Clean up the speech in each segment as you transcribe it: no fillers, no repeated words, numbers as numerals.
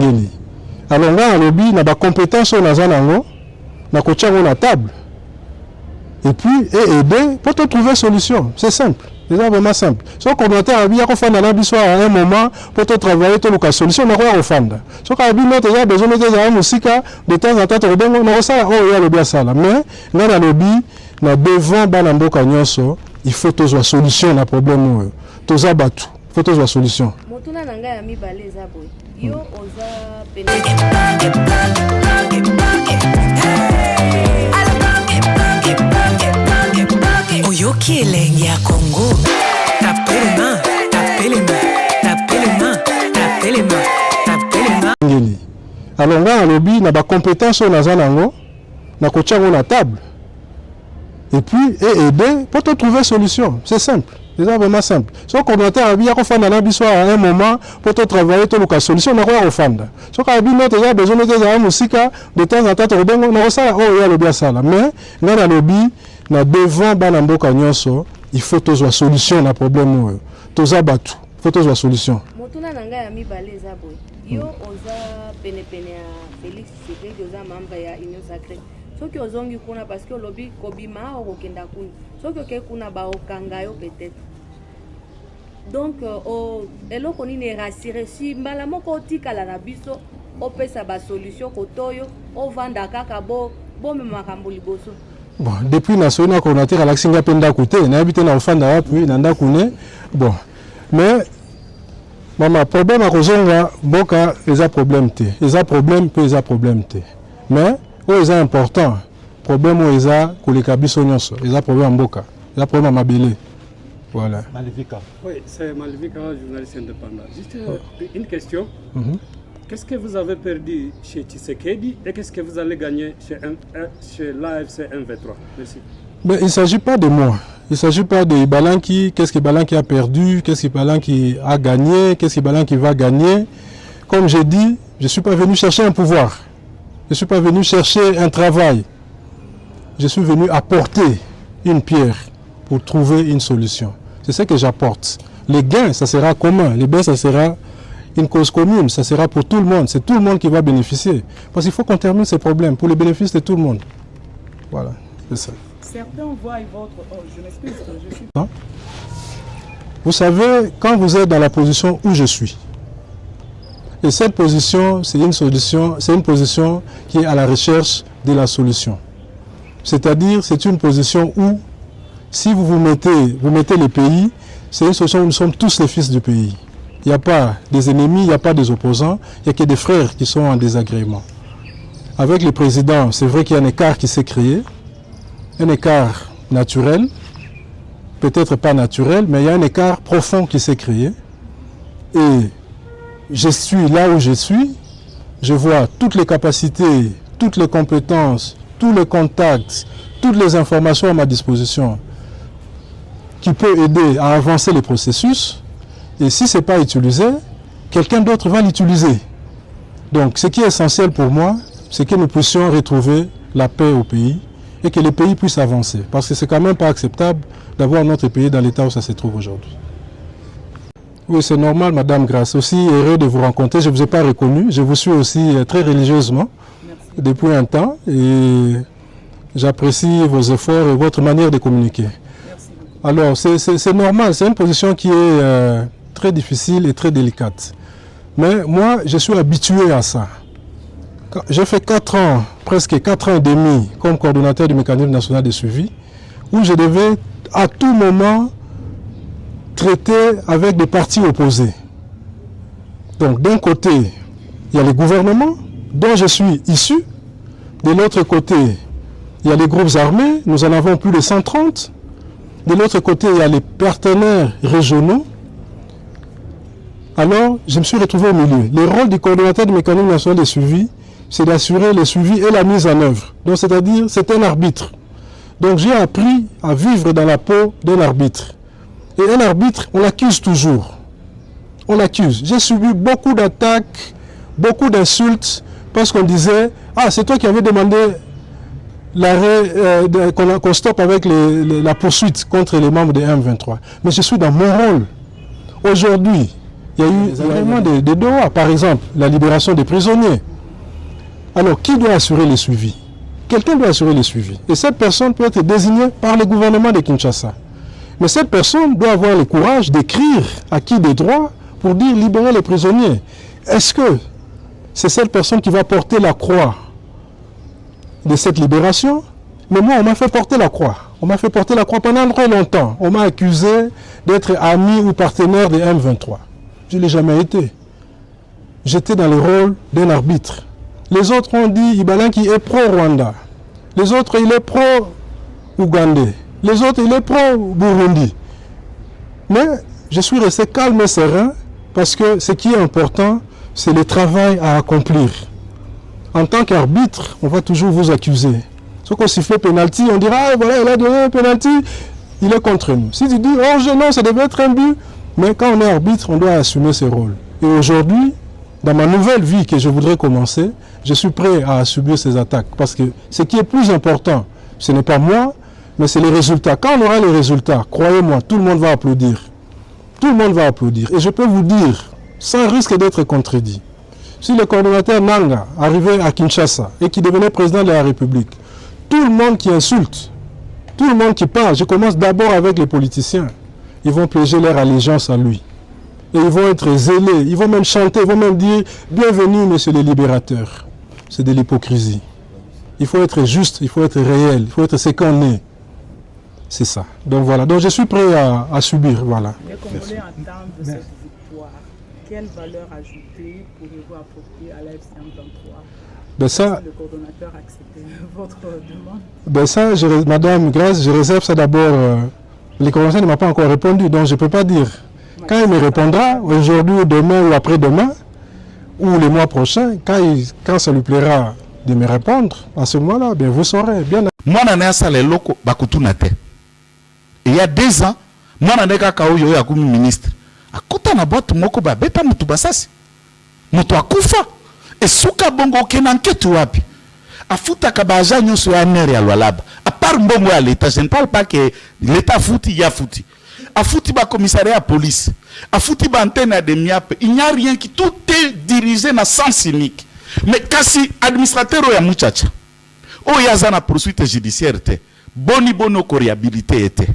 Ngeni. Alors là, on lobby, on a des compétences sur la zone, on a la table. Et puis, aider pour te trouver une solution. C'est simple. C'est vraiment simple. Si on commence à bien faire à un moment pour te travailler, tu as une solution, on va refondre. Si on a besoin de musique, de temps en temps, on a ça, on a bien ça. Mais, dans le lobby, devant Balamboka Nyonso, il faut que tu aies une solution à un problème. Tu as battu. Il faut que tu aies une solution. Oyoki elengi ya Congo. Tapez les mains, tapez les mains, tapez les mains, tapez les mains, tapez les mains. Alors là, on lobby, on a des compétences sur la zone, on a la table. Et puis, aider pour te trouver une solution. C'est simple. C'est vraiment simple. Si on commence à bien faire à un moment pour te travailler, tu as une solution, on va refondre. Si on a besoin de musique, de temps en temps, on a ça, on a bien ça. Mais, dans le lobby, devant Balamboka Nyonso, il faut que tu aies une solution à un problème. Tu as battu. Il faut que tu aies une solution. Yo oza pene Félix Tshisekedi oza membre ya Union Sacrée. Soki ozongi kuna parce que lobby kobima okenda kuna. Soki oke kuna ba okanga yo peut-être. Donc eloko nini rassurer si mbala moko otikala na biso opesa ba solution kotoyo ovanda kaka bo makambo liboso. Bon, depuis national coordinateur à l'action penda côté, na habité na ofanda wapi na ndakune. Bon. Mais maman, problème à Kozonga, boka, ils ont problème té. Ils ont problème, puis ils ont problème té. Mais, ils ont important. Problème où ils ont, que les cabis ils ont problème en boka. Ils ont problème à Mabélé. Voilà. Malvika. Oui, c'est Malvika, journaliste indépendant. Juste une question. Qu'est-ce que vous avez perdu chez Tshisekedi et qu'est-ce que vous allez gagner chez l'AFC M23? Merci. Mais il ne s'agit pas de moi. Il ne s'agit pas de Ibalanki, qu'est-ce que Ibalanki a perdu, qu'est-ce que Ibalanki a gagné, qu'est-ce que Ibalanki va gagner. Comme j'ai dit, je ne suis pas venu chercher un pouvoir. Je ne suis pas venu chercher un travail. Je suis venu apporter une pierre pour trouver une solution. C'est ce que j'apporte. Les gains, ça sera commun. Les gains, ça sera une cause commune. Ça sera pour tout le monde. C'est tout le monde qui va bénéficier. Parce qu'il faut qu'on termine ces problèmes pour le bénéfice de tout le monde. Voilà, c'est ça. Certains voient votre... Oh, je m'excuse, je suis... Non? Vous savez, quand vous êtes dans la position où je suis, et cette position, c'est une position qui est à la recherche de la solution. C'est-à-dire, c'est une position où, si vous mettez les pays, c'est une solution où nous sommes tous les fils du pays. Il n'y a pas des ennemis, il n'y a pas des opposants, il n'y a que des frères qui sont en désagrément. Avec le président, c'est vrai qu'il y a un écart qui s'est créé, un écart naturel, peut-être pas naturel, mais il y a un écart profond qui s'est créé. Et je suis là où je suis, je vois toutes les capacités, toutes les compétences, tous les contacts, toutes les informations à ma disposition qui peuvent aider à avancer le processus. Et si ce n'est pas utilisé, quelqu'un d'autre va l'utiliser. Donc ce qui est essentiel pour moi, c'est que nous puissions retrouver la paix au pays et que le pays puisse avancer. Parce que c'est quand même pas acceptable d'avoir notre pays dans l'état où ça se trouve aujourd'hui. Oui, c'est normal, Madame Grace. Aussi heureux de vous rencontrer. Je ne vous ai pas reconnu. Je vous suis aussi très religieusement. Merci. Depuis un temps. Et j'apprécie vos efforts et votre manière de communiquer. Merci. Alors, c'est normal. C'est une position qui est très difficile et très délicate. Mais moi, je suis habitué à ça. J'ai fait 4 ans, presque 4 ans et demi, comme coordonnateur du mécanisme national de suivi, où je devais à tout moment traiter avec des partis opposés. Donc d'un côté, il y a le gouvernement dont je suis issu. De l'autre côté, il y a les groupes armés, nous en avons plus de 130. De l'autre côté, il y a les partenaires régionaux. Alors, je me suis retrouvé au milieu. Le rôle du coordonnateur du mécanisme national de suivi, c'est d'assurer le suivi et la mise en œuvre. Donc, c'est-à-dire, c'est un arbitre. Donc, j'ai appris à vivre dans la peau d'un arbitre. Et un arbitre, on l'accuse toujours. On l'accuse. J'ai subi beaucoup d'attaques, beaucoup d'insultes, parce qu'on disait, ah, c'est toi qui avais demandé l'arrêt, qu'on stoppe avec la poursuite contre les membres de M23. Mais je suis dans mon rôle. Aujourd'hui, Il y a eu vraiment des doigts. Par exemple, la libération des prisonniers. Alors, qui doit assurer le suivi? Quelqu'un doit assurer le suivi. Et cette personne peut être désignée par le gouvernement de Kinshasa. Mais cette personne doit avoir le courage d'écrire à qui des droits pour dire libérer les prisonniers. Est-ce que c'est cette personne qui va porter la croix de cette libération? Mais moi, on m'a fait porter la croix. On m'a fait porter la croix pendant très longtemps. On m'a accusé d'être ami ou partenaire des M23. Je ne l'ai jamais été. J'étais dans le rôle d'un arbitre. Les autres ont dit Ibalanki est pro-Rwanda. Les autres, il est pro-Ougandais. Les autres, il est pro-Burundi. Mais je suis resté calme et serein parce que ce qui est important, c'est le travail à accomplir. En tant qu'arbitre, on va toujours vous accuser. Si on siffle penalty, on dira ah, voilà, il a donné un penalty, il est contre nous. Si tu dis oh non, ça devait être un but, mais quand on est arbitre, on doit assumer ses rôles. Et aujourd'hui, dans ma nouvelle vie que je voudrais commencer, je suis prêt à subir ces attaques. Parce que ce qui est plus important, ce n'est pas moi, mais c'est les résultats. Quand on aura les résultats, croyez-moi, tout le monde va applaudir. Tout le monde va applaudir. Et je peux vous dire, sans risque d'être contredit, si le coordonnateur Nanga arrivait à Kinshasa et qui devenait président de la République, tout le monde qui insulte, tout le monde qui parle, je commence d'abord avec les politiciens, ils vont pléger leur allégeance à lui. Et ils vont être zélés, ils vont même chanter, ils vont même dire « Bienvenue, monsieur le libérateur ». C'est de l'hypocrisie. Il faut être juste, il faut être réel, il faut être ce qu'on est. C'est ça. Donc voilà, donc je suis prêt à subir, voilà. Les Congolais entendent de cette victoire. Quelle valeur ajoutée pouvez-vous apporter à l'AFC-M23? Ben ça, le coordonnateur a accepté votre demande. Ben ça, Madame Grace, je réserve ça d'abord. Les coordonnateurs ne m'ont pas encore répondu, donc je ne peux pas dire. Quand il me répondra, aujourd'hui ou demain ou après-demain, ou le mois prochain, quand ça lui plaira de me répondre, à ce moment-là, bien, vous saurez. Bien. Moi, je suis allé à il y a 2 ans, moi, je suis ministre. À côté de la boîte, je suis akufa. Et souka bongo kenanketu wapi. Afuta kabaja nyoso ya nere ya Lualaba. À part mbongo ya l'État, je ne parle pas que l'État fouti, il y a fouti. Afuti ba commissariat à police. Afuti ba antenne de miap. Il n'y a rien qui tout est dirigé dans sens unique. Mais kasi administrateur ya muchacha. O yazana poursuite judiciaire te. Boni bono coriabilité était.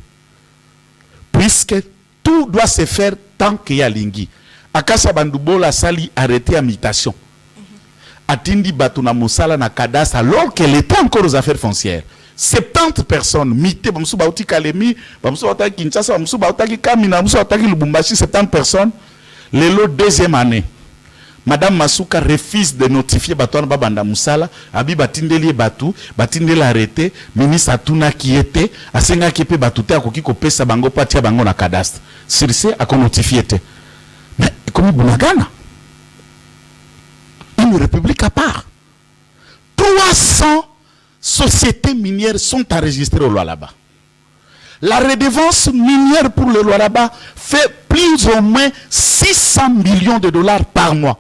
Puisque tout doit se faire tant qu'il y a lingi. Akasa bandubola sali arrêté à mutation. Atindi batuna musala na cadastre alors qu'elle était encore aux affaires foncières. 70 personnes, mité, bamsou baouti Kalemi, bamsou baouti Kinshasa, bamsou baouti Kamina, bamsou baouti Lubumbashi, 70 personnes. Lelo 2e année. Madame Masuka refuse de notifier Batouana Babanda Moussala, Abi Batindeli Batou, Batindeli arrêté, ministre Atuna qui était, Asenga qui peut batouter à Koki Kopesa Bango Patia Bango na cadastre. Circe a qu'on notifié. Mais comme Bunagana, une république à part. 300 sociétés minières sont enregistrées au Lualaba. La redevance minière pour le Lualaba fait plus ou moins 600 millions de dollars par mois.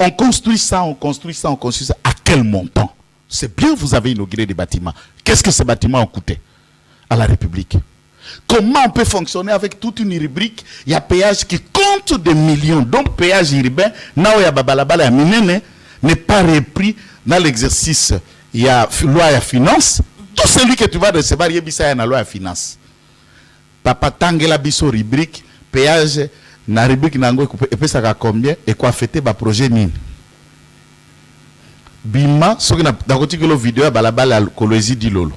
On construit ça, on construit ça, on construit ça. À quel montant? C'est bien, vous avez inauguré des bâtiments. Qu'est-ce que ces bâtiments ont coûté à la République? Comment on peut fonctionner avec toute une rubrique? Il y a péage qui compte des millions. Donc, péage urbain, Naoya Babalabala ya Minene n'est pas repris dans l'exercice. Il y a loi et finance. Tout celui que tu vas recevoir, il y a une loi et finance. Papa Tangela Bisso rubrique, péage, na rubrique nango, et puis ça va combien? Et quoi fêter ba projet nini? Bima, ce que n'a pas vidéo, balabala, kolozi di lolo.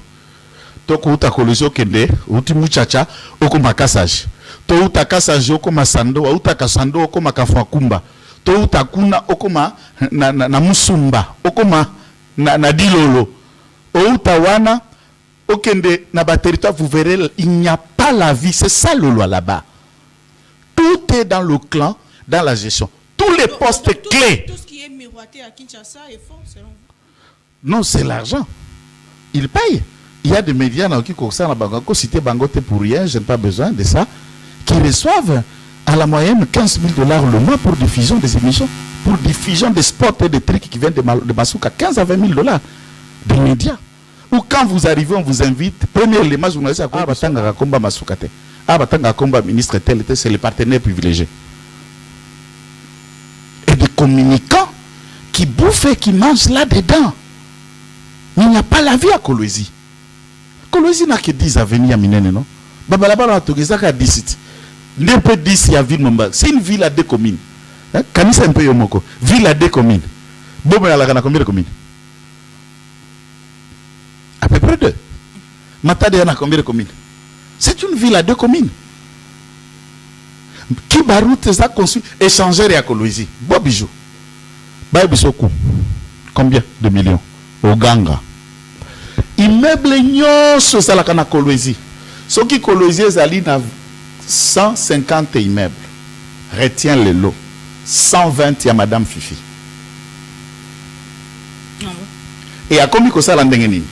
Toko uta kolosio kende, uti muchacha, oko makasage. To uta kasage, oko masando, uta kasando, oko makafuakumba. To uta kuna, oko na musumba, oko na dilolo. Uta wana, okende, na ba territoire, vous verrez, il n'y a pas la vie. C'est ça le loi là-bas. Tout est dans le clan, dans la gestion. Tous les postes clés. Tout ce qui est miroité à Kinshasa est faux, selon vous? Non, c'est l'argent. Il paye. Il y a des médias qui concernent Bango, cité Bangote pour rien, je n'ai pas besoin de ça, qui reçoivent à la moyenne 15 000 $ le mois pour diffusion des émissions, pour diffusion des spots et des trucs qui viennent de Masuka, 15 à 20 000 $ des médias. Ou quand vous arrivez, on vous invite, premier élément journaliste à Komba Masuka. Ah, batanga combat ministre tel, c'est le partenaire privilégié. Et des communicants qui bouffent et qui mangent là-dedans. Mais il n'y a pas la vie à Kolwezi. Kolwezi n'a que 10 avenirs à Minene, non? Babalabala, Togezaka a 10. N'est pas 10, il y a ville Momba. C'est une ville à 2 communes. Kanisa un peu Yomoko. Ville à 2 communes. Bon, mais elle a combien de communes? À peu près 2. Matade a combien de communes? C'est une ville à 2 communes. Qui baroute ça conçu échangeur à Kolwezi. Bon bijou. Babisoku. Combien de millions? Au Ganga. Immeuble nyonso ça la Kolwezi. Ce qui Kolwezi ezali na 150 immeubles. Retiens le lot. 120 ya Madame Fifi. Et à combien ça la ndenge nini?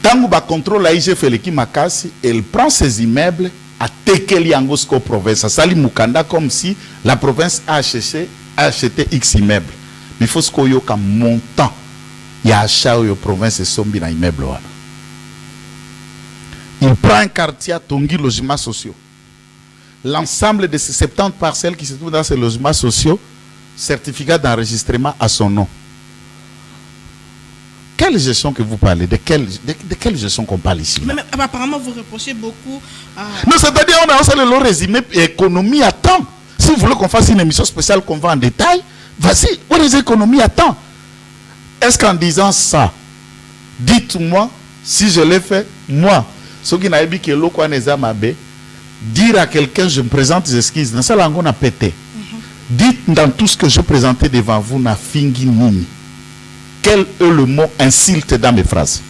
Tango ba contrôle la IGF Eleki Makasi, elle prend ses immeubles à Tekeli Angosko province. Ça sali Mukanda comme si la province a acheté X immeubles. Mais il faut ce qu'il y ait un montant. Il y a achat au province et sombi dans immeuble. Il prend un quartier à Tongi logements sociaux. L'ensemble de ces 70 parcelles qui se trouvent dans ces logements sociaux, certificat d'enregistrement à son nom. Quelle gestion que vous parlez? De quelle gestion qu'on parle ici? Mais apparemment, vous reprochez beaucoup à... Non, c'est-à-dire on a le résumé économie à temps. Si vous voulez qu'on fasse une émission spéciale qu'on va en détail, vas-y, on les économies à temps. Est-ce qu'en disant ça, dites-moi si je l'ai fait, moi, ce qui n'a pas que l'eau dire à quelqu'un je me présente des excuses, dans ça langue on a pété. Dites dans tout ce que je présentais devant vous, na fingi nini. Quel est le mot insulte dans mes phrases?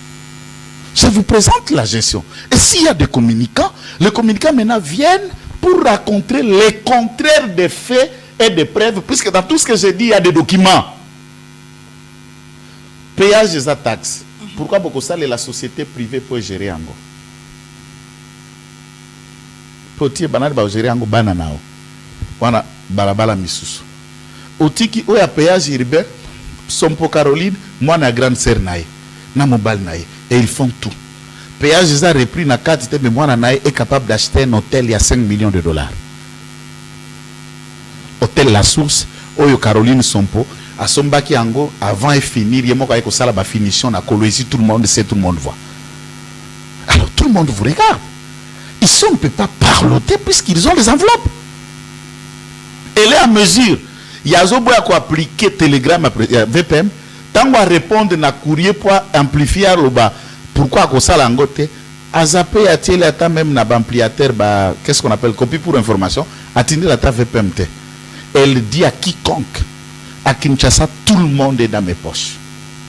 Je vous présente la gestion. Et s'il y a des communicants, les communicants maintenant viennent pour raconter les contraires des faits et des preuves, puisque dans tout ce que j'ai dit, il y a des documents. Péage des taxes. Pourquoi beaucoup ça, la société privée peut gérer en go? Potier banane ba gérer en go bananao. Wana balabala misusu. Otiki oya péage urbain, Sompo Caroline, moi na grande sœur nae, na mobile nae, et ils font tout. Péage des a repris na carte, mais moi nae est capable d'acheter un hôtel il y a 5 millions de dollars. Hôtel La Source, Oyo Caroline Sompo, à Sombaki Ango, avant et finir, il y a moi qui a la finition, à Kolwezi, tout le monde sait, tout le monde voit. Alors tout le monde vous regarde. Ici on ne peut pas parloter puisqu'ils ont les enveloppes. Elle est à mesure. Il y a Zobo à appliquer Telegram VPN. Tant qu'on répond à courrier pour amplifier le bas. Pourquoi qu'on ça l'angote? À zapper à tirer la ta même n'a ampliateur qu'est-ce qu'on appelle copie pour information. À tirer la ta VPMT. Elle dit à quiconque. À Kinshasa, tout le monde est dans mes poches.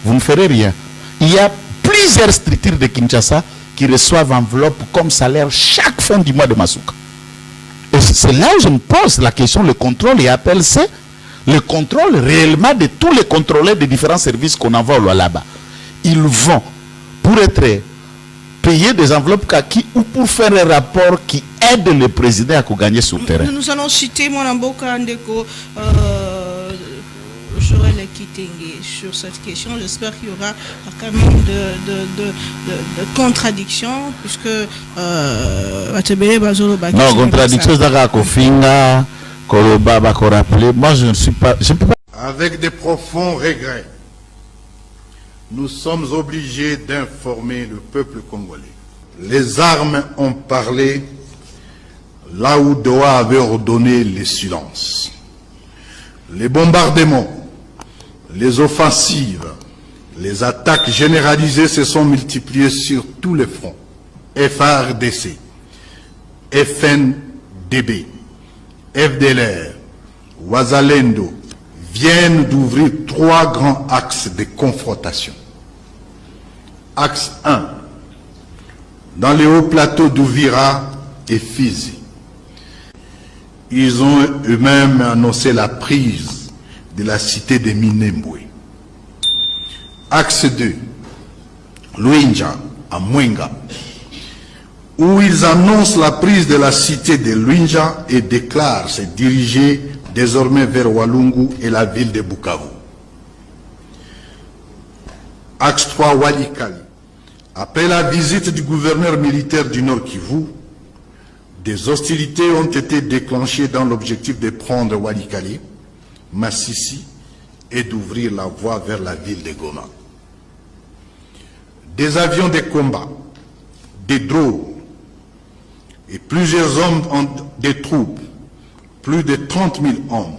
Vous ne ferez rien. Il y a plusieurs structures de Kinshasa qui reçoivent enveloppe comme salaire chaque fin du mois de Masuka. Et c'est là où je me pose la question, le contrôle et appelle c'est le contrôle réellement de tous les contrôleurs des différents services qu'on envoie là-bas. Ils vont pour être payés des enveloppes kaki ou pour faire un rapport qui aide le président à gagner sur le terrain. Nous allons citer Mwanamboka Ndeko Joël Kitenge sur cette question. J'espère qu'il y aura quand même de contradictions puisque non, contradiction moi je ne suis pas, je peux pas. Avec de profonds regrets, nous sommes obligés d'informer le peuple congolais. Les armes ont parlé là où Doha avait ordonné le silence. Les bombardements, les offensives, les attaques généralisées se sont multipliées sur tous les fronts. FARDC, FNDB, FDLR, Wazalendo viennent d'ouvrir 3 grands axes de confrontation. Axe 1, dans les hauts plateaux d'Ouvira et Fizi. Ils ont eux-mêmes annoncé la prise de la cité de Minembwe. Axe 2, Luinja, à Mwenga, où ils annoncent la prise de la cité de Luinja et déclarent se diriger désormais vers Walungu et la ville de Bukavu. Axe 3, Walikali. Après la visite du gouverneur militaire du Nord Kivu, Des hostilités ont été déclenchées dans l'objectif de prendre Walikale, Massissi et d'ouvrir la voie vers la ville de Goma. Des avions de combat, des drones et plusieurs hommes des troupes, plus de 30 000 hommes.